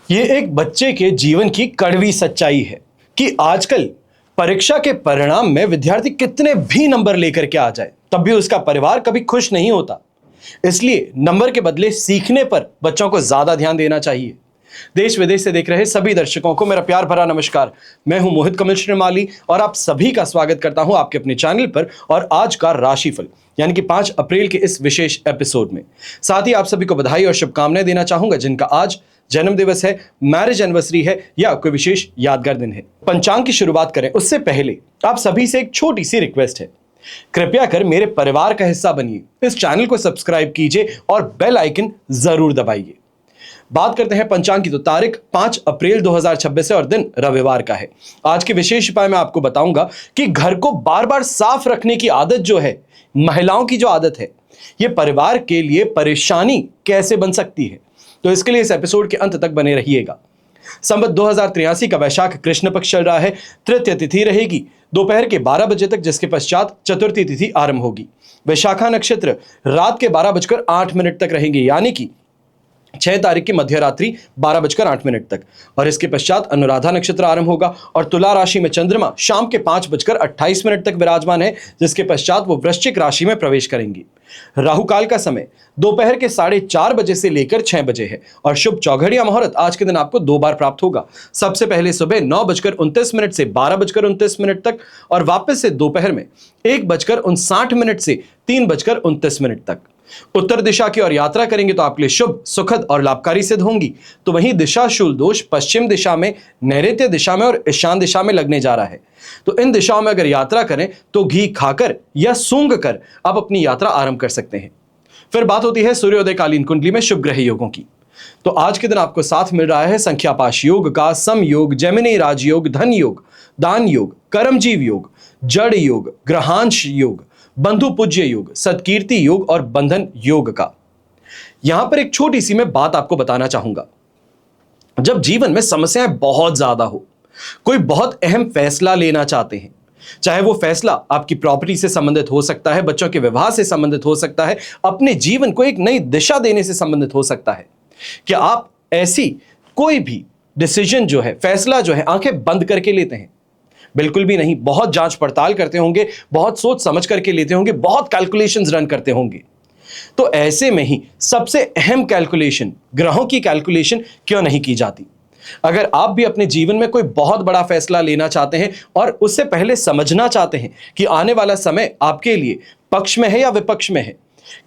ये एक बच्चे के जीवन की कड़वी सच्चाई है कि आजकल परीक्षा के परिणाम में विद्यार्थी कितने भी नंबर लेकर के आ जाए तब भी उसका परिवार कभी खुश नहीं होता। इसलिए नंबर के बदले सीखने पर बच्चों को ज्यादा ध्यान देना चाहिए। देश विदेश से देख रहे सभी दर्शकों को मेरा प्यार भरा नमस्कार। मैं हूं मोहित कमल श्रीमाली और आप सभी का स्वागत करता हूं आपके अपने चैनल पर और आज का राशिफल यानी कि 5 अप्रैल के इस विशेष एपिसोड में। साथ ही आप सभी को बधाई और शुभकामनाएं देना चाहूंगा जिनका आज जन्म दिवस है, मैरिज एनिवर्सरी है या कोई विशेष यादगार दिन है। पंचांग की शुरुआत करें उससे पहले आप सभी से एक छोटी सी रिक्वेस्ट है, कृपया कर मेरे परिवार का हिस्सा बनिए, इस चैनल को सब्सक्राइब कीजिए और बेल आइकन जरूर दबाइए। बात करते हैं पंचांग की, तो तारीख 5 अप्रैल 2026 है और दिन रविवार का है। आज के विशेष उपाय में आपको बताऊंगा कि घर को बार बार साफ रखने की आदत जो है, महिलाओं की जो आदत है, यह परिवार के लिए परेशानी कैसे बन सकती है। तो इसके लिए इस एपिसोड के अंत तक बने रहिएगा। संवत 2083 का वैशाख कृष्ण पक्ष चल रहा है। तृतीय तिथि रहेगी दोपहर के 12 बजे तक, जिसके पश्चात चतुर्थी तिथि आरंभ होगी। वैशाखा नक्षत्र रात के 12:08 तक रहेंगे, यानी कि 6 तारीख की मध्यरात्रि 12:08 तक, और इसके पश्चात अनुराधा नक्षत्र आरंभ होगा और तुला राशि में चंद्रमा शाम के 5:28 तक विराजमान है, जिसके पश्चात वो वृश्चिक राशि में प्रवेश करेंगी। राहु काल का समय दोपहर के 4:30 बजे से लेकर 6 बजे है और शुभ चौघड़िया मुहूर्त आज के दिन आपको 2 बार प्राप्त होगा। सबसे पहले सुबह 9:29 से 12:29 तक और वापस से दोपहर में 1:59 से 3:29 तक। उत्तर दिशा की ओर यात्रा करेंगे तो आपके लिए शुभ, सुखद और लाभकारी सिद्ध होंगी। तो वहीं दिशाशूल दोष पश्चिम दिशा में, नैऋत्य दिशा में और ईशान दिशा में लगने जा रहा है। तो इन दिशाओं में अगर यात्रा करें तो घी खाकर या सूंघ कर आप अपनी यात्रा आरंभ कर सकते हैं। फिर बात होती है सूर्योदयकालीन कुंडली में शुभ ग्रह योगों की। तो आज के दिन आपको साथ मिल रहा है संख्यापाश योग का, सम योग, जेमिनी राजयोग, धन योग, दान योग, कर्मजीव योग, जड़ योग, ग्रहांश योग, बंधु पूज्य योग, सत्कीर्ति योग और बंधन योग का। यहां पर एक छोटी सी मैं बात आपको बताना चाहूंगा। जब जीवन में समस्याएं बहुत ज्यादा हो, कोई बहुत अहम फैसला लेना चाहते हैं, चाहे वो फैसला आपकी प्रॉपर्टी से संबंधित हो सकता है, बच्चों के विवाह से संबंधित हो सकता है, अपने जीवन को एक नई दिशा देने से संबंधित हो सकता है, क्या आप ऐसी कोई भी डिसीजन जो है, फैसला जो है, आंखें बंद करके लेते हैं? बिल्कुल भी नहीं। बहुत जांच पड़ताल करते होंगे, बहुत सोच समझ करके लेते होंगे, बहुत कैलकुलेशंस रन करते होंगे। तो ऐसे में ही सबसे अहम कैलकुलेशन, ग्रहों की कैलकुलेशन क्यों नहीं की जाती? अगर आप भी अपने जीवन में कोई बहुत बड़ा फैसला लेना चाहते हैं और उससे पहले समझना चाहते हैं कि आने वाला समय आपके लिए पक्ष में है या विपक्ष में है,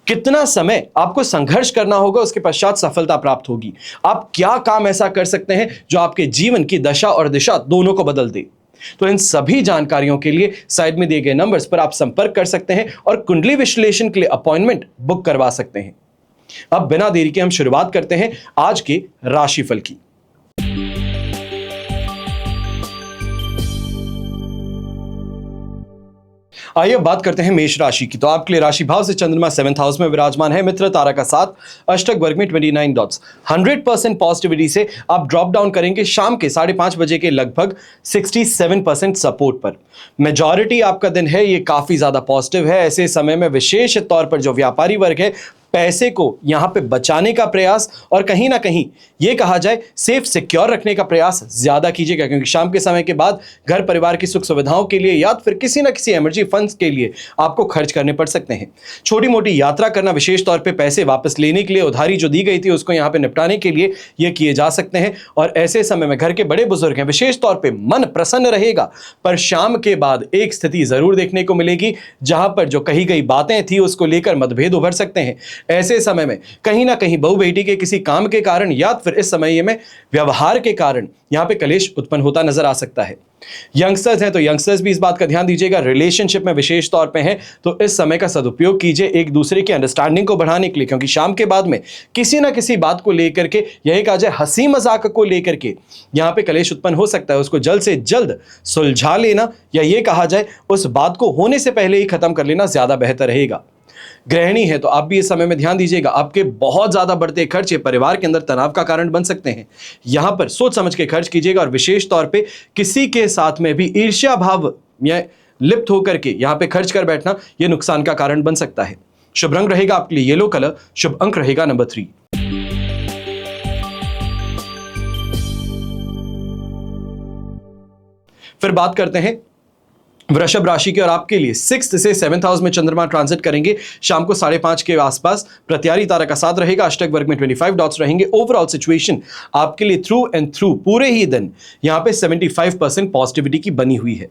कितना समय आपको संघर्ष करना होगा, उसके पश्चात सफलता प्राप्त होगी, आप क्या काम ऐसा कर सकते हैं जो आपके जीवन की दशा और दिशा दोनों को बदल दे, तो इन सभी जानकारियों के लिए साइड में दिए गए नंबर्स पर आप संपर्क कर सकते हैं और कुंडली विश्लेषण के लिए अपॉइंटमेंट बुक करवा सकते हैं। अब बिना देरी के हम शुरुआत करते हैं आज के राशिफल की। आइए अब बात करते हैं मेष राशि की। तो आपके लिए राशि भाव से चंद्रमा 7th हाउस में विराजमान है। मित्र तारा का 7, अष्टक वर्ग में 29 डॉट्स। 100% पॉजिटिविटी से आप ड्रॉप डाउन करेंगे शाम के 5:30 बजे के लगभग 67% सपोर्ट पर। मेजॉरिटी आपका दिन है ये काफी ज्यादा पॉजिटिव है। ऐसे समय में विशेष तौर पर जो व्यापारी वर्ग है, पैसे को यहां पे बचाने का प्रयास और कहीं ना कहीं यह कहा जाए सेफ सिक्योर रखने का प्रयास ज्यादा कीजिएगा, क्योंकि शाम के समय के बाद घर परिवार की सुख सुविधाओं के लिए या फिर किसी ना किसी इमरजेंसी फंड्स के लिए आपको खर्च करने पड़ सकते हैं। छोटी मोटी यात्रा करना, विशेष तौर पे पैसे वापस लेने के लिए, उधारी जो दी गई थी उसको यहां पे निपटाने के लिए ये किए जा सकते हैं। और ऐसे समय में घर के बड़े बुजुर्ग हैं, विशेष तौर पर मन प्रसन्न रहेगा, पर शाम के बाद एक स्थिति जरूर देखने को मिलेगी जहां पर जो कही गई बातें थी उसको लेकर मतभेद उभर सकते हैं। ऐसे समय में कहीं ना कहीं बहू बेटी के किसी काम के कारण या फिर इस समय में व्यवहार के कारण यहां पे कलेश उत्पन्न होता नजर आ सकता है। यंगस्टर्स हैं तो यंगस्टर्स भी इस बात का ध्यान दीजिएगा, रिलेशनशिप में विशेष तौर पे हैं तो इस समय का सदुपयोग कीजिए एक दूसरे की अंडरस्टैंडिंग को बढ़ाने के लिए, क्योंकि शाम के बाद में किसी ना किसी बात को लेकर के, यही कहा जाए हंसी मजाक को लेकर के यहां पे कलेश उत्पन्न हो सकता है। उसको जल्द से जल्द सुलझा लेना या ये कहा जाए उस बात को होने से पहले ही खत्म कर लेना ज्यादा बेहतर रहेगा। गृहिणी है तो आप भी इस समय में ध्यान दीजिएगा, आपके बहुत ज्यादा बढ़ते खर्चे परिवार के अंदर तनाव का कारण बन सकते हैं। यहां पर सोच समझ के खर्च कीजिएगा और विशेष तौर पे किसी के साथ में भी ईर्ष्या भाव या लिप्त होकर के यहां पे खर्च कर बैठना यह नुकसान का कारण बन सकता है। शुभ रंग रहेगा आपके लिए येलो कलर, शुभ अंक रहेगा नंबर 3। फिर बात करते हैं वृषभ राशि की, और आपके लिए 6th से 7th हाउस में चंद्रमा ट्रांजिट करेंगे शाम को 5:30 के आसपास। प्रत्यारी तारा का साथ रहेगा, अष्टक वर्ग में 25 डॉट्स रहेंगे। ओवरऑल सिचुएशन आपके लिए थ्रू एंड थ्रू पूरे ही दिन यहां पे 75% पॉजिटिविटी की बनी हुई है।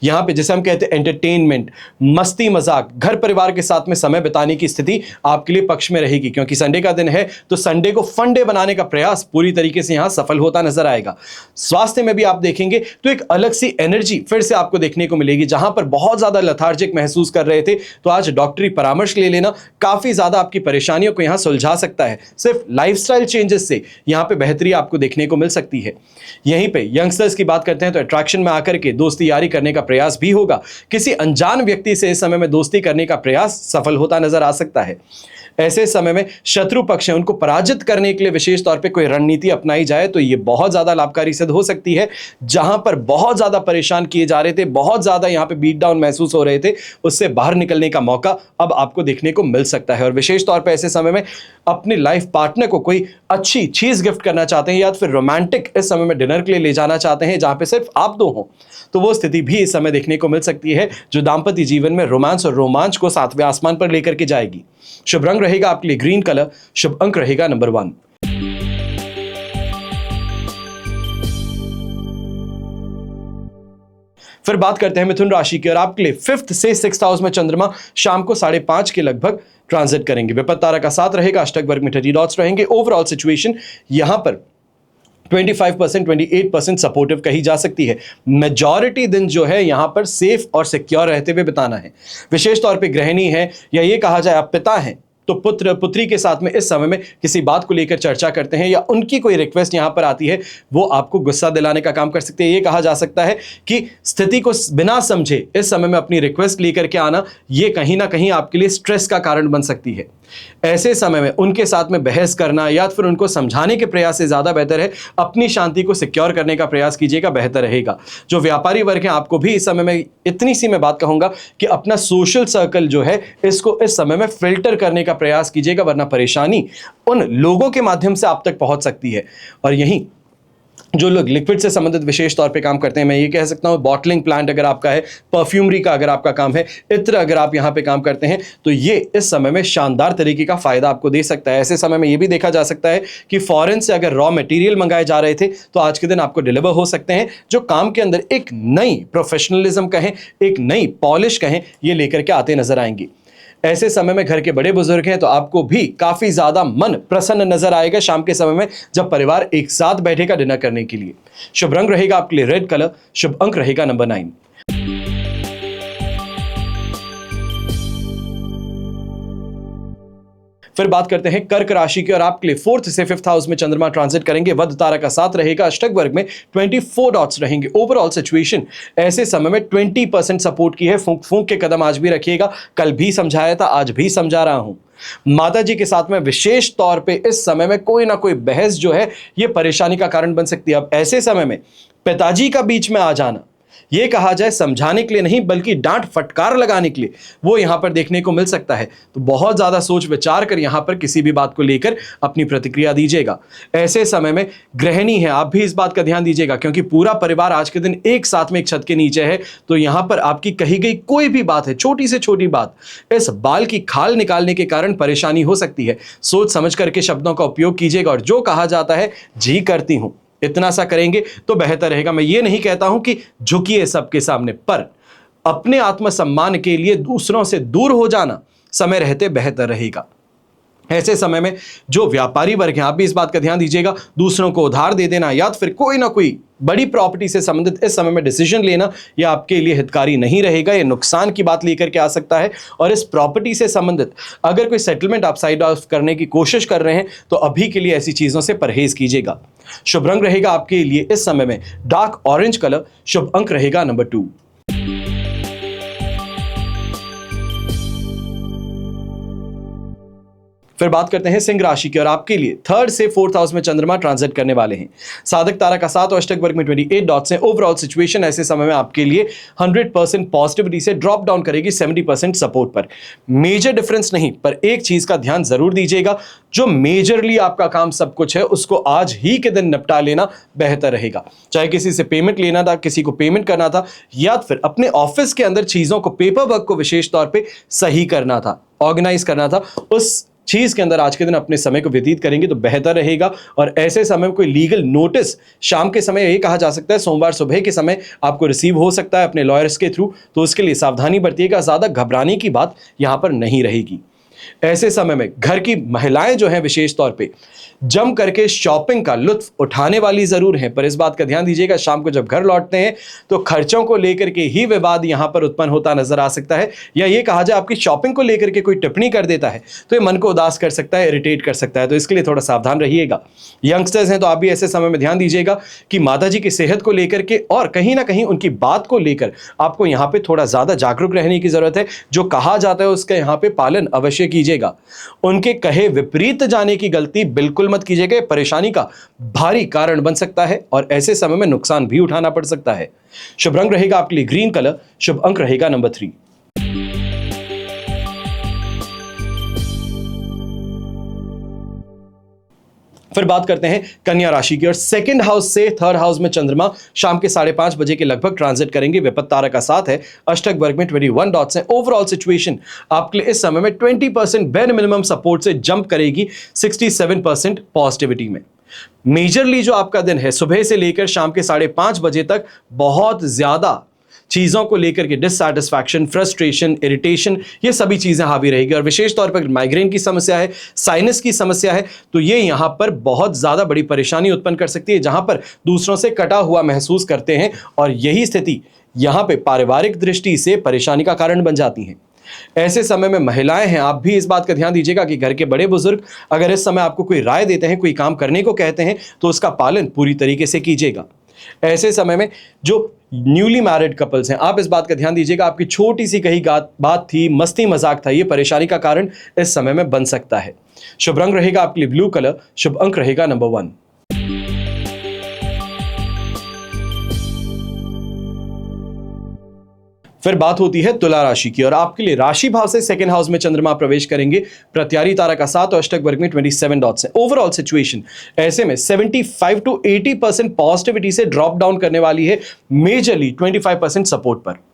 यहां पे जैसे हम कहते हैं एंटरटेनमेंट, मस्ती मजाक, घर परिवार के साथ में समय बिताने की स्थिति आपके लिए पक्ष में रहेगी, क्योंकि संडे का दिन है तो संडे को फंडे बनाने का प्रयास पूरी तरीके से यहां सफल होता नजर आएगा। स्वास्थ्य में भी आप देखेंगे तो एक अलग सी एनर्जी फिर से आपको देखने को मिलेगी। जहां पर बहुत ज्यादा लथार्जिक महसूस कर रहे थे तो आज डॉक्टरी परामर्श ले लेना काफी ज्यादा आपकी परेशानियों को यहां सुलझा सकता है। सिर्फ लाइफस्टाइल चेंजेस से यहां पे बेहतरी आपको देखने को मिल सकती है। यहीं पे यंगस्टर्स की बात करते हैं तो अट्रैक्शन में आकर के दोस्ती यारी करने का प्रयास भी होगा। किसी अनजान व्यक्ति से इस समय में दोस्ती करने का प्रयास सफल होता नजर आ सकता है। ऐसे समय में शत्रु पक्ष है उनको पराजित करने के लिए विशेष तौर पे कोई रणनीति अपनाई जाए तो ये बहुत ज्यादा लाभकारी सिद्ध हो सकती है। जहां पर बहुत ज्यादा परेशान किए जा रहे थे, बहुत ज्यादा यहां पे बीट डाउन महसूस हो रहे थे, उससे बाहर निकलने का मौका अब आपको देखने को मिल सकता है। और विशेष तौर पे ऐसे समय में अपने लाइफ पार्टनर को कोई अच्छी चीज गिफ्ट करना चाहते हैं या फिर रोमांटिक इस समय में डिनर के लिए ले जाना चाहते हैं जहां पे सिर्फ आप दो हो, तो वो स्थिति भी इस समय देखने को मिल सकती है जो दाम्पत्य जीवन में रोमांस और रोमांच को सातवें आसमान पर लेकर के जाएगी। शुभ रंग रहेगा आपके लिए ग्रीन कलर, शुभ अंक रहेगा नंबर 1। फिर बात करते हैं मिथुन राशि की, और आपके लिए 5th से 6th हाउस में चंद्रमा शाम को 5:30 के लगभग ट्रांजिट करेंगे। विपत्त तारा का साथ रहेगा, अष्टक वर्ग में 30 डॉट्स रहेंगे। ओवरऑल सिचुएशन यहां पर 25% 28% सपोर्टिव कही जा सकती है। मेजॉरिटी दिन जो है यहां पर सेफ और सिक्योर रहते हुए बिताना है। विशेष तौर पे गृहिणी है या ये कहा जाए आप पिता हैं तो पुत्र पुत्री के साथ में इस समय में किसी बात को लेकर चर्चा करते हैं या उनकी कोई रिक्वेस्ट यहां पर आती है वो आपको गुस्सा दिलाने का काम कर सकते हैं। ये कहा जा सकता है कि स्थिति को बिना समझे इस समय में अपनी रिक्वेस्ट लेकर के आना ये कहीं ना कहीं आपके लिए स्ट्रेस का कारण बन सकती है। ऐसे समय में उनके साथ में बहस करना या फिर उनको समझाने के प्रयास से ज्यादा बेहतर है अपनी शांति को सिक्योर करने का प्रयास कीजिएगा, बेहतर रहेगा। जो व्यापारी वर्ग है आपको भी इस समय में इतनी सी मैं बात कहूंगा कि अपना सोशल सर्कल जो है इसको इस समय में फिल्टर करने का प्रयास कीजिएगा, वरना परेशानी उन लोगों के माध्यम से आप तक पहुंच सकती है। और यही जो लोग लिक्विड से संबंधित विशेष तौर पे काम करते हैं, मैं ये कह सकता हूँ बॉटलिंग प्लांट अगर आपका है, परफ्यूमरी का अगर आपका काम है, इत्र अगर आप यहाँ पे काम करते हैं तो ये इस समय में शानदार तरीके का फायदा आपको दे सकता है। ऐसे समय में ये भी देखा जा सकता है कि फॉरेन से अगर रॉ मटेरियल मंगाए जा रहे थे तो आज के दिन आपको डिलीवर हो सकते हैं, जो काम के अंदर एक नई प्रोफेशनलिज्म कहें, एक नई पॉलिश कहें, ये लेकर के आते नजर आएंगे। ऐसे समय में घर के बड़े बुजुर्ग हैं तो आपको भी काफी ज्यादा मन प्रसन्न नजर आएगा शाम के समय में जब परिवार एक साथ बैठेगा डिनर करने के लिए। शुभ रंग रहेगा आपके लिए रेड कलर, शुभ अंक रहेगा नंबर 9। फिर बात करते हैं कर्क राशि की, और आपके लिए 4th से 5th हाउस में चंद्रमा ट्रांजिट करेंगे। वध तारा का साथ रहेगा, अष्टक वर्ग में 24 डॉट्स रहेंगे। ओवरऑल सिचुएशन ऐसे समय में 20% सपोर्ट की है। फूंक फूंक के कदम आज भी रखिएगा, कल भी समझाया था आज भी समझा रहा हूं। माता जी के साथ में विशेष तौर पे इस समय में कोई ना कोई बहस जो है ये परेशानी का कारण बन सकती है। अब ऐसे समय में पिताजी का बीच में आ जाना, ये कहा जाए समझाने के लिए नहीं बल्कि डांट फटकार लगाने के लिए, वो यहां पर देखने को मिल सकता है। तो बहुत ज्यादा सोच विचार कर यहां पर किसी भी बात को लेकर अपनी प्रतिक्रिया दीजिएगा। ऐसे समय में गृहिणी है आप भी इस बात का ध्यान दीजिएगा, क्योंकि पूरा परिवार आज के दिन एक साथ में एक छत के नीचे है तो यहां पर आपकी कही गई कोई भी बात है, छोटी से छोटी बात, इस बाल की खाल निकालने के कारण परेशानी हो सकती है। सोच समझ करके शब्दों का उपयोग कीजिएगा और जो कहा जाता है जी करती हूं इतना सा करेंगे तो बेहतर रहेगा। मैं ये नहीं कहता हूं कि झुकिए सबके सामने, पर अपने आत्मसम्मान के लिए दूसरों से दूर हो जाना समय रहते बेहतर रहेगा। ऐसे समय में जो व्यापारी वर्ग हैं आप भी इस बात का ध्यान दीजिएगा, दूसरों को उधार दे देना या फिर कोई ना कोई बड़ी प्रॉपर्टी से संबंधित इस समय में डिसीजन लेना यह आपके लिए हितकारी नहीं रहेगा, यह नुकसान की बात लेकर के आ सकता है। और इस प्रॉपर्टी से संबंधित अगर कोई सेटलमेंट आप साइड ऑफ करने की कोशिश कर रहे हैं तो अभी के लिए ऐसी चीजों से परहेज कीजिएगा। शुभ रंग रहेगा आपके लिए इस समय में डार्क ऑरेंज कलर, शुभ अंक रहेगा नंबर 2। फिर बात करते हैं सिंह राशि की और आपके लिए थर्ड से फोर्थ हाउस में चंद्रमा ट्रांजिट करने वाले हैं। साधक तारा का 7 और अष्टक वर्ग में 28 डॉट्स हैं। ओवरऑल सिचुएशन ऐसे समय में आपके लिए 100% पॉजिटिविटी से ड्रॉप डाउन करेगी 70% सपोर्ट पर। मेजर डिफरेंस नहीं, पर एक चीज का ध्यान जरूर दीजिएगा, जो मेजरली आपका काम सब कुछ है उसको आज ही के दिन निपटा लेना बेहतर रहेगा। चाहे किसी से पेमेंट लेना था, किसी को पेमेंट करना था, या फिर अपने ऑफिस के अंदर चीजों को, पेपर वर्क को विशेष तौर पे सही करना था, ऑर्गेनाइज करना था, उस चीज के अंदर आज के दिन अपने समय को व्यतीत करेंगे तो बेहतर रहेगा। और ऐसे समय में कोई लीगल नोटिस शाम के समय, ये कहा जा सकता है सोमवार सुबह के समय आपको रिसीव हो सकता है अपने लॉयर्स के थ्रू, तो उसके लिए सावधानी बरतिएगा। ज्यादा घबराने की बात यहां पर नहीं रहेगी। ऐसे समय में घर की महिलाएं जो हैं विशेष तौर पे जम करके शॉपिंग का लुत्फ उठाने वाली जरूर हैं, पर इस बात का ध्यान दीजिएगा शाम को जब घर लौटते हैं तो खर्चों को लेकर के ही विवाद यहां पर उत्पन्न होता नजर आ सकता है, या ये कहा जाए आपकी शॉपिंग को लेकर के कोई टिप्पणी कर देता है तो ये मन को उदास कर सकता है, इरिटेट कर सकता है, तो इसके लिए थोड़ा सावधान रहिएगा। यंगस्टर्स हैं तो आप भी ऐसे समय में ध्यान दीजिएगा कि माता जी की सेहत को लेकर के और कहीं ना कहीं उनकी बात को लेकर आपको यहां पे थोड़ा ज्यादा जागरूक रहने की जरूरत है। जो कहा जाता है उसका यहां पे पालन अवश्य कीजिएगा। उनके कहे विपरीत जाने की गलती बिल्कुल मत कीजिएगा, परेशानी का भारी कारण बन सकता है और ऐसे समय में नुकसान भी उठाना पड़ सकता है। शुभ रंग रहेगा आपके लिए ग्रीन कलर, शुभ अंक रहेगा नंबर 3। फिर बात करते हैं कन्या राशि की और सेकंड हाउस से थर्ड हाउस में चंद्रमा शाम के 5:30 बजे के लगभग ट्रांजिट करेंगे। विपत्त तारा का 7 है, अष्टक वर्ग में 21 डॉट्स हैं। ओवरऑल सिचुएशन आपके लिए इस समय में 20% बेर मिनिमम सपोर्ट से जंप करेगी 67% पॉजिटिविटी में। मेजरली जो आपका दिन है सुबह से लेकर शाम के 5:30 बजे तक बहुत ज्यादा चीजों को लेकर के डिससैटिस्फैक्शन, फ्रस्ट्रेशन, इरिटेशन, ये सभी चीजें हावी रहेगी। और विशेष तौर पर माइग्रेन की समस्या है, साइनस की समस्या है, तो ये यहां पर बहुत ज्यादा बड़ी परेशानी उत्पन्न कर सकती है, जहां पर दूसरों से कटा हुआ महसूस करते हैं और यही स्थिति यहां पे पारिवारिक दृष्टि से परेशानी का कारण बन जाती है। ऐसे समय में महिलाएं हैं, आप भी इस बात का ध्यान दीजिएगा कि घर के बड़े बुजुर्ग अगर इस समय आपको कोई राय देते हैं, कोई काम करने को कहते हैं, तो उसका पालन पूरी तरीके से कीजिएगा। ऐसे समय में जो न्यूली मैरिड कपल्स हैं, आप इस बात का ध्यान दीजिएगा, आपकी छोटी सी कही बात थी, मस्ती मजाक था, ये परेशानी का कारण इस समय में बन सकता है। शुभ रंग रहेगा आपके लिए ब्लू कलर, शुभ अंक रहेगा नंबर 1। फिर बात होती है तुला राशि की और आपके लिए राशि भाव से सेकंड हाउस में चंद्रमा प्रवेश करेंगे। प्रत्यारी तारा का 7 और अष्टक वर्ग में 27 डॉट्स हैं। ओवरऑल सिचुएशन ऐसे में 75 to 80% पॉजिटिविटी से ड्रॉप डाउन करने वाली है, मेजरली 25% सपोर्ट पर।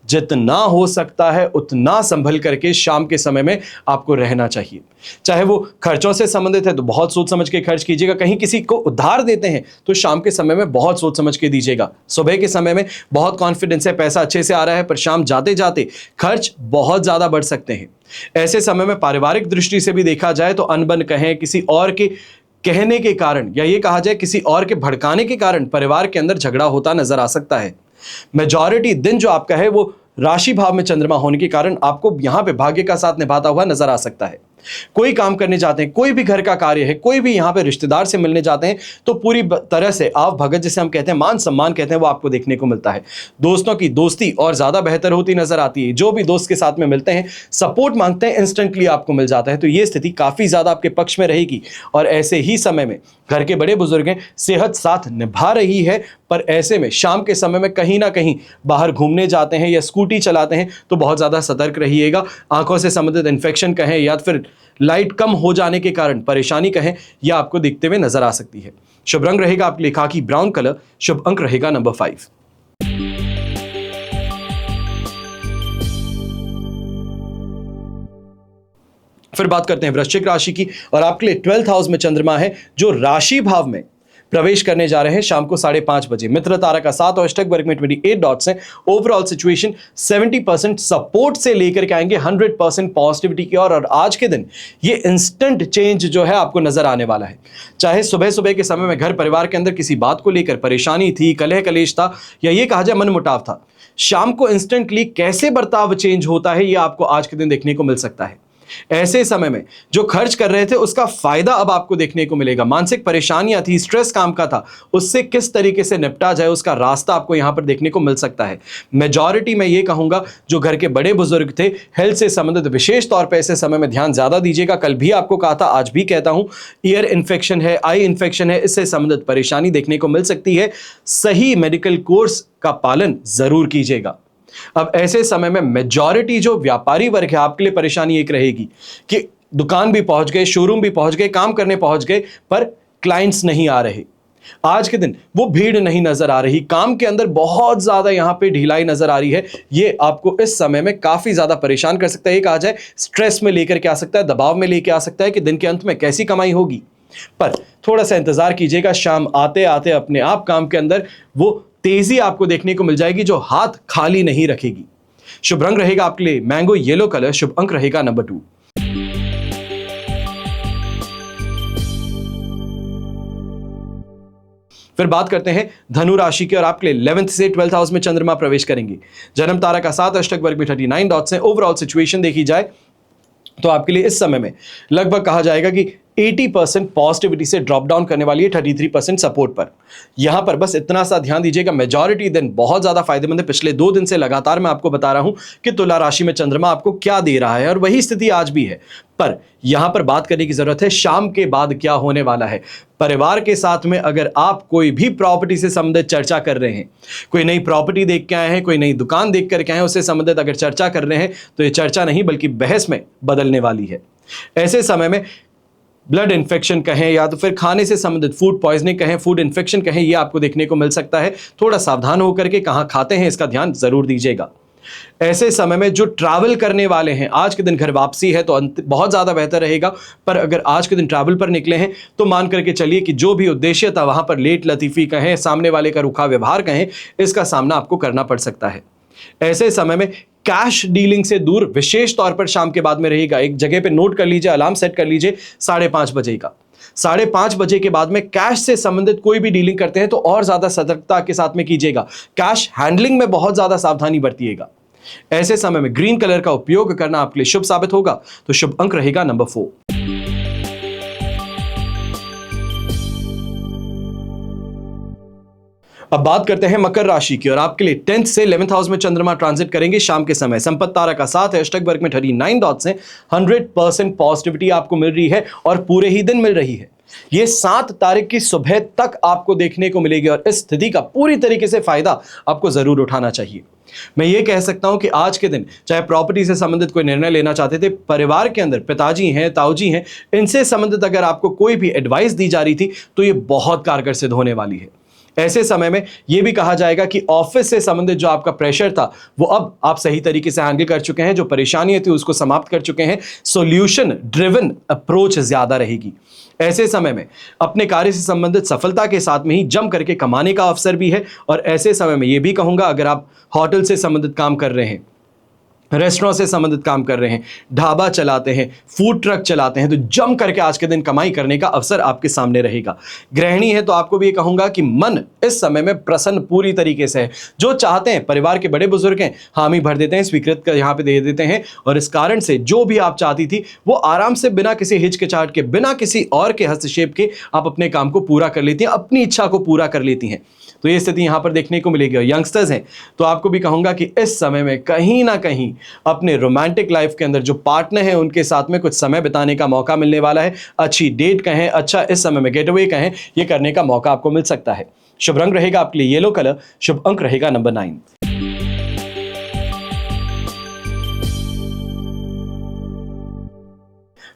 जितना हो सकता है उतना संभल करके शाम के समय में आपको रहना चाहिए। चाहे वो खर्चों से संबंधित है तो बहुत सोच समझ के खर्च कीजिएगा, कहीं किसी को उधार देते हैं तो शाम के समय में बहुत सोच समझ के दीजिएगा। सुबह के समय में बहुत कॉन्फिडेंस है, पैसा अच्छे से आ रहा है, पर शाम जाते जाते खर्च बहुत ज्यादा बढ़ सकते हैं। ऐसे समय में पारिवारिक दृष्टि से भी देखा जाए तो अनबन कहें, किसी और के कहने के कारण या ये कहा जाए किसी और के भड़काने के कारण परिवार के अंदर झगड़ा होता नजर आ सकता है। मेजॉरिटी दिन जो आपका है वो राशि भाव में चंद्रमा होने के कारण आपको यहां पे भाग्य का साथ निभाता हुआ नजर आ सकता है। कोई काम करने जाते हैं, कोई भी घर का कार्य है, कोई भी यहां पे रिश्तेदार से मिलने जाते हैं तो पूरी तरह से आव भगत जिसे हम कहते हैं, मान सम्मान कहते हैं, वो आपको देखने को मिलता है। दोस्तों की दोस्ती और ज्यादा बेहतर होती नजर आती है। जो भी दोस्त के साथ में मिलते हैं, सपोर्ट मांगते हैं, इंस्टेंटली आपको मिल जाता है। तो ये स्थिति काफी ज्यादा आपके पक्ष में रहेगी। और ऐसे ही समय में घर के बड़े बुजुर्ग हैं, सेहत साथ निभा रही है, पर ऐसे में शाम के समय में कहीं ना कहीं बाहर घूमने जाते हैं या स्कूटी चलाते हैं तो बहुत ज्यादा सतर्क रहिएगा। आंखों से संबंधित इन्फेक्शन कहें या फिर लाइट कम हो जाने के कारण परेशानी कहें, यह आपको दिखते हुए नजर आ सकती है। शुभ रंग रहेगा आपके लिए खाकी ब्राउन कलर, शुभ अंक रहेगा नंबर 5। फिर बात करते हैं वृश्चिक राशि की और आपके लिए 12th हाउस में चंद्रमा है जो राशि भाव में प्रवेश करने जा रहे हैं शाम को 5:30 बजे। मित्र तारा का 7 और अष्टक वर्ग में 28 डॉट्स हैं। ओवरऑल सिचुएशन 70% सपोर्ट से लेकर के आएंगे 100% पॉजिटिविटी की और आज के दिन ये इंस्टेंट चेंज जो है आपको नजर आने वाला है। चाहे सुबह सुबह के समय में घर परिवार के अंदर किसी बात को लेकर परेशानी थी, कलह कलेश था या ये कहा जाए मनमुटाव था, शाम को इंस्टेंटली कैसे बर्ताव चेंज होता है ये आपको आज के दिन देखने को मिल सकता है। ऐसे समय में जो खर्च कर रहे थे उसका फायदा अब आपको देखने को मिलेगा। मानसिक परेशानियां थी, स्ट्रेस काम का था, उससे किस तरीके से निपटा जाए उसका रास्ता आपको यहां पर देखने को मिल सकता है। मेजॉरिटी में ये कहूंगा जो घर के बड़े बुजुर्ग थे, हेल्थ से संबंधित विशेष तौर पर ऐसे समय में ध्यान ज्यादा दीजिएगा। कल भी आपको कहा था, आज भी कहता हूं, ईयर इन्फेक्शन है, आई इन्फेक्शन है, इससे संबंधित परेशानी देखने को मिल सकती है। सही मेडिकल कोर्स का पालन जरूर कीजिएगा। अब ऐसे समय में मेजॉरिटी जो व्यापारी वर्ग है, आपके लिए परेशानी एक रहेगी कि दुकान भी पहुंच गए, शोरूम भी पहुंच गए, काम करने पहुंच गए, पर क्लाइंट्स नहीं आ रहे। आज के दिन वो भीड़ नहीं नजर आ रही, काम के अंदर बहुत ज्यादा यहां पे ढिलाई नजर आ रही है। ये आपको इस समय में काफी ज्यादा परेशान कर सकता है। एक आ जाए स्ट्रेस में लेकर के आ सकता है, दबाव में लेकर आ सकता है कि दिन के अंत में कैसी कमाई होगी। पर थोड़ा सा इंतजार कीजिएगा, शाम आते आते अपने आप काम के अंदर वो तेजी आपको देखने को मिल जाएगी जो हाथ खाली नहीं रखेगी। शुभ रंग रहेगा आपके लिए मैंगो येलो कलर, शुभ अंक रहेगा नंबर 2। फिर बात करते हैं धनु राशि की और आपके लिए 11th से 12th हाउस में चंद्रमा प्रवेश करेंगे। जन्म तारा का 7 अष्टक वर्ग में 39 डॉट्स हैं। ओवरऑल सिचुएशन देखी जाए तो आपके लिए इस समय में लगभग कहा जाएगा कि 80% पॉजिटिविटी से ड्रॉप डाउन करने वाली है 33% सपोर्ट पर। यहां पर बस इतना सा ध्यान दीजिएगा, मेजॉरिटी दिन बहुत ज्यादा फायदेमंद है। पिछले 2 दिन से लगातार मैं आपको बता रहा हूं कि तुला राशि में चंद्रमा आपको क्या दे रहा है और वही स्थिति आज भी है। पर यहां पर बात करने की जरूरत है शाम के बाद क्या होने वाला है। परिवार के साथ में अगर आप कोई भी प्रॉपर्टी से संबंधित चर्चा कर रहे हैं, कोई नई प्रॉपर्टी देख के आए हैं, कोई नई दुकान देख करके आए हैं, उससे संबंधित अगर चर्चा कर रहे हैं तो ये चर्चा नहीं बल्कि बहस में बदलने वाली है। ऐसे समय में ब्लड इन्फेक्शन कहें या तो फिर खाने से संबंधित फूड पॉइजनिंग कहें, फूड इन्फेक्शन कहें, ये आपको देखने को मिल सकता है। थोड़ा सावधान होकर के कहां खाते हैं इसका ध्यान जरूर दीजिएगा। ऐसे समय में जो ट्रैवल करने वाले हैं, आज के दिन घर वापसी है तो बहुत ज्यादा बेहतर रहेगा। पर अगर आज के दिन ट्रैवल पर निकले हैं तो मान करके चलिए कि जो भी उद्देश्य था वहां पर लेट लतीफी कहें, सामने वाले का रूखा व्यवहार कहें, इसका सामना आपको करना पड़ सकता है। ऐसे समय में कैश डीलिंग से दूर विशेष तौर पर शाम के बाद में रहेगा। एक जगह पे नोट कर लीजिए, अलार्म सेट कर लीजिए 5:30 बजे का। 5:30 बजे के बाद में कैश से संबंधित कोई भी डीलिंग करते हैं तो और ज्यादा सतर्कता के साथ में कीजिएगा। कैश हैंडलिंग में बहुत ज्यादा सावधानी बरतिएगा। ऐसे समय में ग्रीन कलर का उपयोग करना आपके लिए शुभ साबित होगा, तो शुभ अंक रहेगा नंबर 4। अब बात करते हैं मकर राशि की और आपके लिए 10th से 11th हाउस में चंद्रमा ट्रांजिट करेंगे शाम के समय। संपत्ति तारा का 7 है, अष्टक वर्ग में 39 डॉट्स हैं। 100% पॉजिटिविटी आपको मिल रही है और पूरे ही दिन मिल रही है। ये 7 तारीख की सुबह तक आपको देखने को मिलेगी और इस स्थिति का पूरी तरीके से फायदा आपको जरूर उठाना चाहिए। मैं ये कह सकता हूं कि आज के दिन चाहे प्रॉपर्टी से संबंधित कोई निर्णय लेना चाहते थे, परिवार के अंदर पिताजी हैं, ताऊजी हैं, इनसे संबंधित अगर आपको कोई भी एडवाइस दी जा रही थी तो ये बहुत कारगर सिद्ध होने वाली है। ऐसे समय में यह भी कहा जाएगा कि ऑफिस से संबंधित जो आपका प्रेशर था वो अब आप सही तरीके से हैंडल कर चुके हैं, जो परेशानियां थी उसको समाप्त कर चुके हैं। सॉल्यूशन ड्रिवन अप्रोच ज्यादा रहेगी। ऐसे समय में अपने कार्य से संबंधित सफलता के साथ में ही जम करके कमाने का अवसर भी है। और ऐसे समय में यह भी कहूंगा, अगर आप होटल से संबंधित काम कर रहे हैं, रेस्टोरेंट से संबंधित काम कर रहे हैं, ढाबा चलाते हैं, फूड ट्रक चलाते हैं, तो जम करके आज के दिन कमाई करने का अवसर आपके सामने रहेगा। गृहिणी है तो आपको भी ये कहूंगा कि मन इस समय में प्रसन्न पूरी तरीके से है। जो चाहते हैं, परिवार के बड़े बुजुर्ग हैं, हामी भर देते हैं, स्वीकृत कर यहाँ पे दे देते हैं और इस कारण से जो भी आप चाहती थी वो आराम से बिना किसी हिचकिचाहट के, बिना किसी और के हस्तक्षेप के आप अपने काम को पूरा कर लेती हैं, अपनी इच्छा को पूरा कर लेती हैं। तो ये स्थिति यहां पर देखने को मिलेगी। और यंगस्टर्स हैं तो आपको भी कहूंगा कि इस समय में कहीं ना कहीं अपने रोमांटिक लाइफ के अंदर जो पार्टनर है उनके साथ में कुछ समय बिताने का मौका मिलने वाला है। अच्छी डेट कहें, अच्छा इस समय में गेटअवे कहें, ये करने का मौका आपको मिल सकता है। शुभ रंग रहेगा आपके लिए येलो कलर, शुभ अंक रहेगा नंबर 9।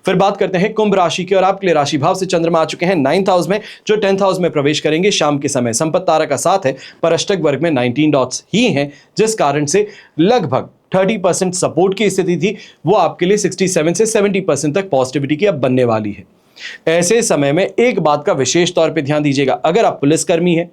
फिर बात करते हैं कुंभ राशि की और आपके लिए राशि भाव से चंद्रमा आ चुके हैं 9th हाउस में, जो 10th हाउस में प्रवेश करेंगे शाम के समय। संपत्ति तारा का 7 है पर अष्टक वर्ग में 19 डॉट्स ही हैं, जिस कारण से लगभग 30% सपोर्ट की स्थिति थी वो आपके लिए 67 से 70% तक पॉजिटिविटी की अब बनने वाली है। ऐसे समय में एक बात का विशेष तौर पर ध्यान दीजिएगा, अगर आप पुलिसकर्मी हैं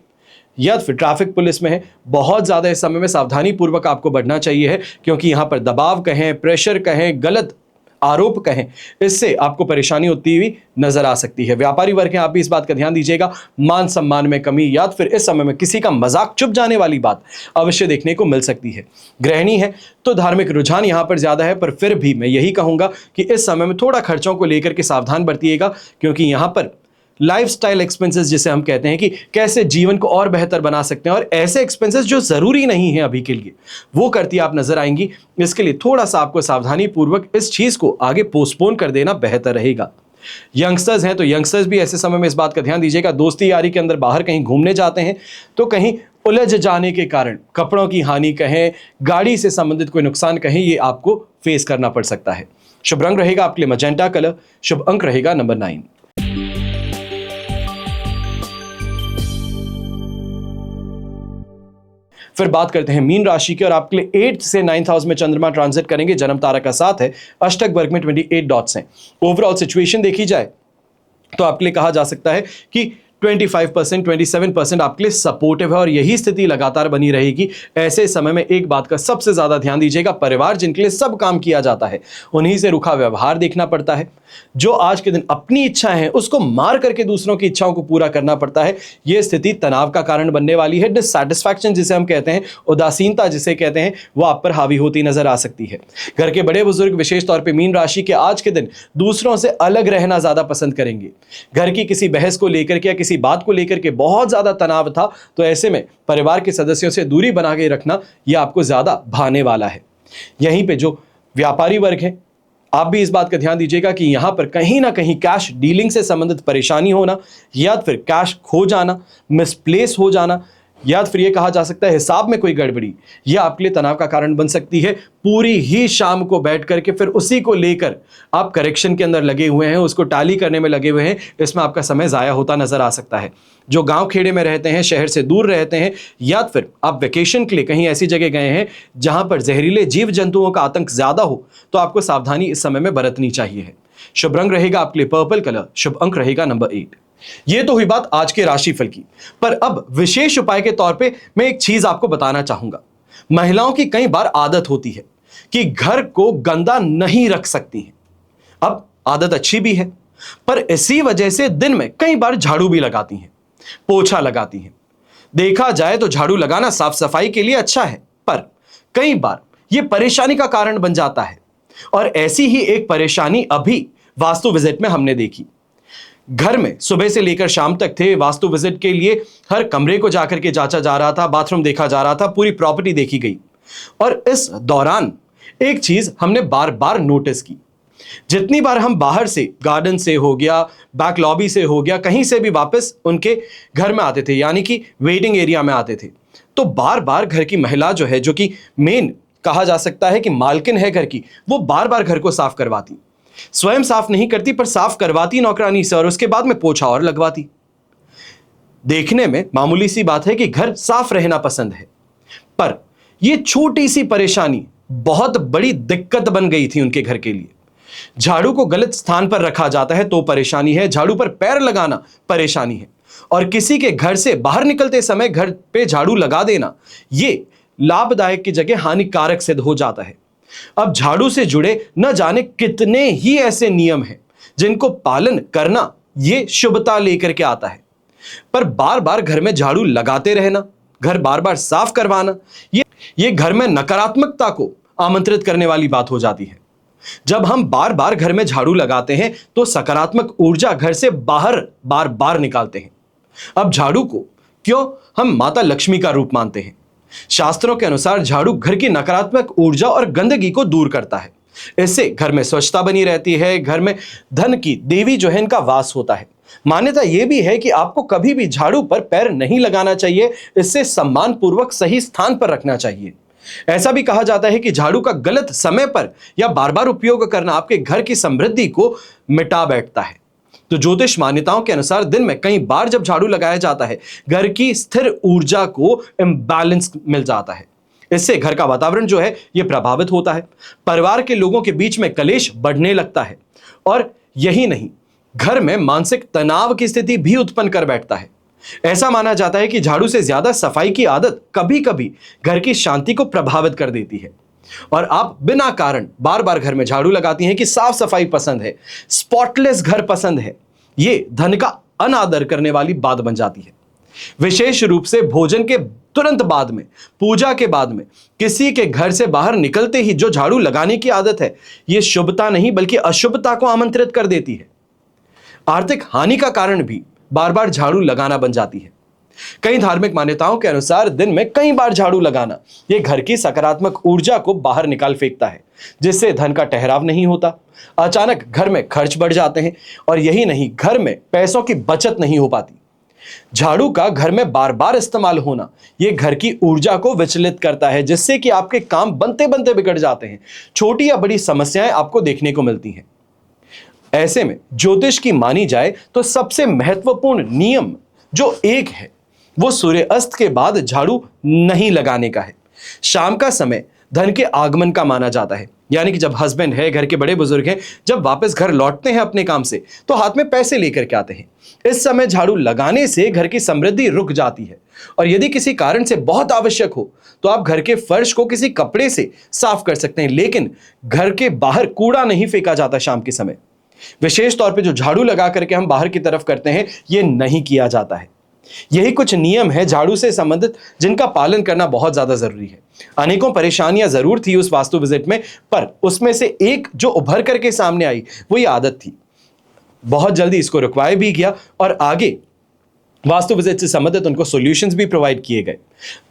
या फिर ट्रैफिक पुलिस में है, बहुत ज्यादा इस समय में सावधानी पूर्वक आपको बढ़ना चाहिए है, क्योंकि यहां पर दबाव कहें, प्रेशर कहें, गलत आरोप कहें, इससे आपको परेशानी होती हुई नजर आ सकती है। व्यापारी वर्ग हैं, आप भी इस बात का ध्यान दीजिएगा, मान सम्मान में कमी या फिर इस समय में किसी का मजाक चुप जाने वाली बात अवश्य देखने को मिल सकती है। गृहिणी है तो धार्मिक रुझान यहां पर ज्यादा है, पर फिर भी मैं यही कहूंगा कि इस समय में थोड़ा खर्चों को लेकर के सावधान बरतिएगा, क्योंकि यहां पर लाइफस्टाइल एक्सपेंसेस जिसे हम कहते हैं कि कैसे जीवन को और बेहतर बना सकते हैं, और ऐसे एक्सपेंसेस जो जरूरी नहीं है अभी के लिए, वो करती आप नजर आएंगी। इसके लिए थोड़ा सा आपको सावधानी पूर्वक इस चीज को आगे पोस्टपोन कर देना बेहतर रहेगा। यंगस्टर्स हैं तो यंगस्टर्स भी ऐसे समय में इस बात का ध्यान दीजिएगा, दोस्ती यारी के अंदर बाहर कहीं घूमने जाते हैं तो कहीं उलझ जाने के कारण कपड़ों की हानि कहें, गाड़ी से संबंधित कोई नुकसान कहें, ये आपको फेस करना पड़ सकता है। शुभ रंग रहेगा आपके लिए मजेंटा कलर, शुभ अंक रहेगा नंबर 9। फिर बात करते हैं मीन राशि की, और आपके लिए 8th से 9th हाउस में चंद्रमा ट्रांजिट करेंगे। जन्म तारा का 7 है, अष्टक वर्ग में 28 डॉट्स हैं। ओवरऑल सिचुएशन देखी जाए तो आपके लिए कहा जा सकता है कि 25%, 27% आपके लिए सपोर्टिव है, और यही स्थिति लगातार बनी रहेगी। ऐसे समय में एक बात का सबसे ज्यादा ध्यान दीजिएगा, परिवार जिनके लिए सब काम किया जाता है उन्हीं से रुखा व्यवहार देखना पड़ता है। जो आज के दिन अपनी इच्छाएं हैं उसको मार करके दूसरों की इच्छाओं को पूरा करना पड़ता है। यह स्थिति तनाव का कारण बनने वाली है। डिससैटिस्फैक्शन जिसे हम कहते हैं, उदासीनता जिसे कहते हैं, वो आप पर हावी होती नजर आ सकती है। घर के बड़े बुजुर्ग विशेष तौर पर मीन राशि के आज के दिन दूसरों से अलग रहना ज्यादा पसंद करेंगे। घर की किसी बहस को लेकर के या किसी बात को लेकर के बहुत ज्यादा तनाव था तो ऐसे में परिवार के सदस्यों से दूरी बना के रखना यह आपको ज्यादा भाने वाला है। यहीं पे जो व्यापारी वर्ग है, आप भी इस बात का ध्यान दीजिएगा कि यहां पर कहीं ना कहीं कैश डीलिंग से संबंधित परेशानी होना, या फिर कैश खो जाना, मिसप्लेस हो जाना, या फिर यह कहा जा सकता है हिसाब में कोई गड़बड़ी, यह आपके लिए तनाव का कारण बन सकती है। पूरी ही शाम को बैठ करके फिर उसी को लेकर आप करेक्शन के अंदर लगे हुए हैं, उसको टाली करने में लगे हुए हैं, इसमें आपका समय जाया होता नजर आ सकता है। जो गांव खेड़े में रहते हैं, शहर से दूर रहते हैं, या फिर आप वेकेशन के लिए कहीं ऐसी जगह गए हैं जहां पर जहरीले जीव जंतुओं का आतंक ज्यादा हो, तो आपको सावधानी इस समय में बरतनी चाहिए। शुभ रंग रहेगा आपके लिए पर्पल कलर, शुभ अंक रहेगा नंबर 8। ये तो हुई बात आज के राशिफल की, पर अब विशेष उपाय के तौर पे मैं एक चीज आपको बताना चाहूंगा। महिलाओं की कई बार आदत होती है कि घर को गंदा नहीं रख सकती हैं। अब आदत अच्छी भी है, पर इसी वजह से दिन में कई बार झाड़ू भी लगाती हैं, पोछा लगाती हैं। देखा जाए तो झाड़ू लगाना साफ सफाई के लिए अच्छा है, पर कई बार यह परेशानी का कारण बन जाता है। और ऐसी ही एक परेशानी अभी वास्तु विजिट में हमने देखी। घर में सुबह से लेकर शाम तक थे, वास्तु विजिट के लिए हर कमरे को जाकर के जांचा जा रहा था, बाथरूम देखा जा रहा था, पूरी प्रॉपर्टी देखी गई। और इस दौरान एक चीज हमने बार बार नोटिस की, जितनी बार हम बाहर से, गार्डन से हो गया, बैक लॉबी से हो गया, कहीं से भी वापस उनके घर में आते थे, यानी कि वेटिंग एरिया में आते थे, तो बार बार घर की महिला जो है, जो कि मेन कहा जा सकता है कि मालकिन है घर की, वो बार बार घर को साफ करवाती। स्वयं साफ नहीं करती, पर साफ करवाती नौकरानी से, और उसके बाद में पोछा और लगवाती। देखने में मामूली सी बात है कि घर साफ रहना पसंद है, पर यह छोटी सी परेशानी बहुत बड़ी दिक्कत बन गई थी उनके घर के लिए। झाड़ू को गलत स्थान पर रखा जाता है तो परेशानी है, झाड़ू पर पैर लगाना परेशानी है, और किसी के घर से बाहर निकलते समय घर पे झाड़ू लगा देना यह लाभदायक की जगह हानिकारक सिद्ध हो जाता है। अब झाड़ू से जुड़े न जाने कितने ही ऐसे नियम हैं जिनको पालन करना यह शुभता लेकर के आता है, पर बार बार घर में झाड़ू लगाते रहना, घर बार बार साफ करवाना, ये घर में नकारात्मकता को आमंत्रित करने वाली बात हो जाती है। जब हम बार बार घर में झाड़ू लगाते हैं तो सकारात्मक ऊर्जा घर से बाहर बार बार निकालते हैं। अब झाड़ू को क्यों हम माता लक्ष्मी का रूप मानते हैं? शास्त्रों के अनुसार झाड़ू घर की नकारात्मक ऊर्जा और गंदगी को दूर करता है। इससे घर में स्वच्छता बनी रहती है, घर में धन की देवी जो है इनका वास होता है। मान्यता यह भी है कि आपको कभी भी झाड़ू पर पैर नहीं लगाना चाहिए, इससे सम्मान पूर्वक सही स्थान पर रखना चाहिए। ऐसा भी कहा जाता है कि झाड़ू का गलत समय पर या बार बार उपयोग करना आपके घर की समृद्धि को मिटा बैठता है। तो ज्योतिष मान्यताओं के अनुसार दिन में कई बार जब झाड़ू लगाया जाता है, घर की स्थिर ऊर्जा को इम्बैलेंस मिल जाता है। इससे घर का वातावरण जो है यह प्रभावित होता है, परिवार के लोगों के बीच में कलेश बढ़ने लगता है, और यही नहीं, घर में मानसिक तनाव की स्थिति भी उत्पन्न कर बैठता है। ऐसा माना जाता है कि झाड़ू से ज्यादा सफाई की आदत कभी कभी घर की शांति को प्रभावित कर देती है। और आप बिना कारण बार बार घर में झाड़ू लगाती हैं कि साफ सफाई पसंद है, स्पॉटलेस घर पसंद है, ये धन का अनादर करने वाली बात बन जाती है। विशेष रूप से भोजन के तुरंत बाद में, पूजा के बाद में किसी के घर से बाहर निकलते ही जो झाड़ू लगाने की आदत है, यह शुभता नहीं बल्कि अशुभता को आमंत्रित कर देती है। आर्थिक हानि का कारण भी बार बार झाड़ू लगाना बन जाती है। कई धार्मिक मान्यताओं के अनुसार दिन में कई बार झाड़ू लगाना यह घर की सकारात्मक ऊर्जा को बाहर निकाल फेंकता है, जिससे धन का ठहराव नहीं होता। अचानक घर में खर्च बढ़ जाते हैं और यही नहीं, घर में पैसों की बचत नहीं हो पाती। झाड़ू का घर में बार बार इस्तेमाल होना यह घर की ऊर्जा को विचलित करता है, जिससे कि आपके काम बनते बनते बिगड़ जाते हैं। छोटी या बड़ी समस्याएं आपको देखने को मिलती हैं। ऐसे में ज्योतिष की मानी जाए तो सबसे महत्वपूर्ण नियम जो एक है, वो सूर्य अस्त के बाद झाड़ू नहीं लगाने का है। शाम का समय धन के आगमन का माना जाता है, यानी कि जब हस्बैंड है, घर के बड़े बुजुर्ग हैं, जब वापस घर लौटते हैं अपने काम से तो हाथ में पैसे लेकर के आते हैं। इस समय झाड़ू लगाने से घर की समृद्धि रुक जाती है और यदि किसी कारण से बहुत आवश्यक हो तो आप घर के फर्श को किसी कपड़े से साफ कर सकते हैं, लेकिन घर के बाहर कूड़ा नहीं फेंका जाता। शाम के समय विशेष तौर पे जो झाड़ू लगा करके हम बाहर की तरफ करते हैं, यह नहीं किया जाता है। यही कुछ नियम है झाड़ू से संबंधित जिनका पालन करना बहुत ज्यादा जरूरी है। अनेकों परेशानियां जरूर थी उस वास्तु विजिट में, पर उसमें से एक जो उभर करके सामने आई वो ये आदत थी। बहुत जल्दी इसको रुकवाया भी गया और आगे वास्तु विजिट से संबंधित उनको सॉल्यूशंस भी प्रोवाइड किए गए।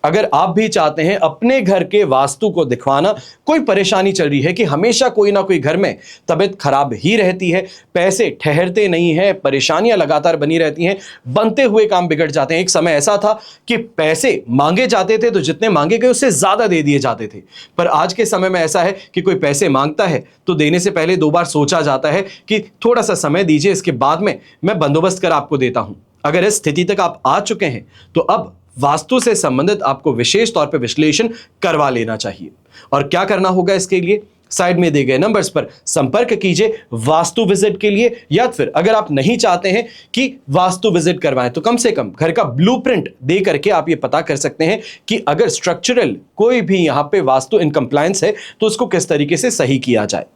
अगर आप भी चाहते हैं अपने घर के वास्तु को दिखवाना, कोई परेशानी चल रही है कि हमेशा कोई ना कोई घर में तबीयत खराब ही रहती है, पैसे ठहरते नहीं है, परेशानियां लगातार बनी रहती हैं, बनते हुए काम बिगड़ जाते हैं। एक समय ऐसा था कि पैसे मांगे जाते थे तो जितने मांगे गए उससे ज्यादा दे दिए जाते थे, पर आज के समय में ऐसा है कि कोई पैसे मांगता है तो देने से पहले 2 बार सोचा जाता है कि थोड़ा सा समय दीजिए, इसके बाद में मैं बंदोबस्त कर आपको देता हूं। अगर इस स्थिति तक आप आ चुके हैं तो अब वास्तु से संबंधित आपको विशेष तौर पर विश्लेषण करवा लेना चाहिए। और क्या करना होगा इसके लिए, साइड में दिए गए नंबर्स पर संपर्क कीजिए वास्तु विजिट के लिए, या फिर अगर आप नहीं चाहते हैं कि वास्तु विजिट करवाएं तो कम से कम घर का ब्लूप्रिंट दे करके आप ये पता कर सकते हैं कि अगर स्ट्रक्चरल कोई भी यहां पे वास्तु इनकम्प्लायंस है तो उसको किस तरीके से सही किया जाए।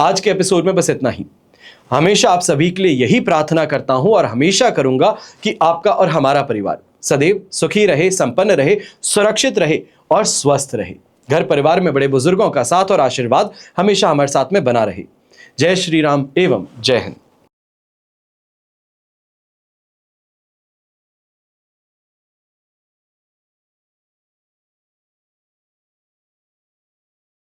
आज के एपिसोड में बस इतना ही। हमेशा आप सभी के लिए यही प्रार्थना करता हूं और हमेशा करूंगा कि आपका और हमारा परिवार सदैव सुखी रहे, संपन्न रहे, सुरक्षित रहे और स्वस्थ रहे। घर परिवार में बड़े बुजुर्गों का साथ और आशीर्वाद हमेशा हमारे साथ में बना रहे। जय श्री राम एवं जय हिंद।